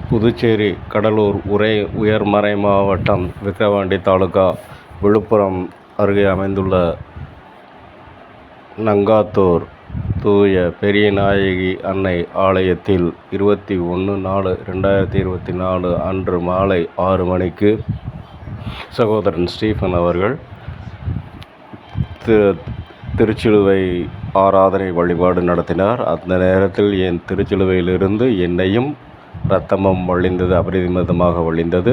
புதுச்சேரி கடலூர் உயர்மறை மாவட்டம் விக்கிரவாண்டி தாலுகா விழுப்புரம் அருகே அமைந்துள்ள நங்காத்தூர் தூய பெரியநாயகி அன்னை ஆலயத்தில் 21/4/2024 அன்று மாலை 6 மணிக்கு சகோதரன் ஸ்டீபன் அவர்கள் திருச்சிலுவை ஆராதனை வழிபாடு நடத்தினார். அந்த நேரத்தில் என் திருச்சிலுவையிலிருந்து எண்ணெயும் இரத்தமும் வழிந்தது, அபரிமிதமாக வழிந்தது.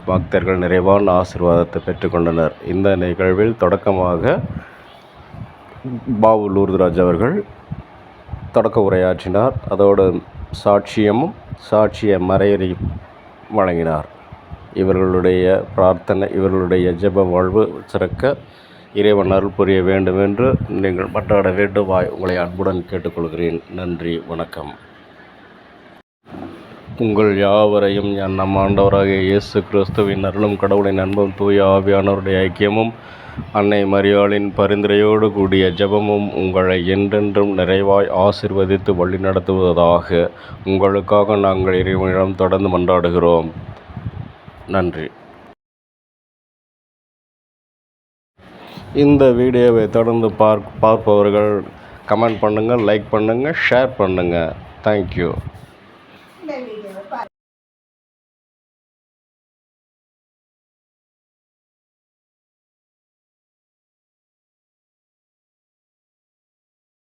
பக்தர்கள் நிறைவான ஆசீர்வாதத்தை பெற்றுக்கொண்டனர். இந்த நிகழ்வில் தொடக்கமாக பாபு லூர்துராஜ் அவர்கள் தொடக்க உரையாற்றினார். அதோடு சாட்சிய மறையறை வழங்கினார். இவர்களுடைய பிரார்த்தனை, இவர்களுடைய ஜெப வாழ்வு சிறக்க இறைவன் அருள் புரிய வேண்டும் என்று நீங்கள் மன்றாட வேண்டுமாய் உங்களை அன்புடன் கேட்டுக்கொள்கிறேன். நன்றி, வணக்கம். உங்கள் யாவரையும் நம் ஆண்டவராகிய இயேசு கிறிஸ்துவின் அருளும் கடவுளின் அன்பும் தூய ஆவியானவருடைய ஐக்கியமும் அன்னை மரியாளின் பரிந்துரையோடு கூடிய ஜெபமும் உங்களை என்றென்றும் நிறைவாய் ஆசீர்வதித்து வழிநடத்துவதாக. உங்களுக்காக நாங்கள் இறைவனிடம் தொடர்ந்து மன்றாடுகிறோம். நன்றி. இந்த வீடியோவை தொடர்ந்து பார்ப்பவர்கள் கமெண்ட் பண்ணுங்கள், லைக் பண்ணுங்கள், ஷேர் பண்ணுங்கள். தேங்க்யூ.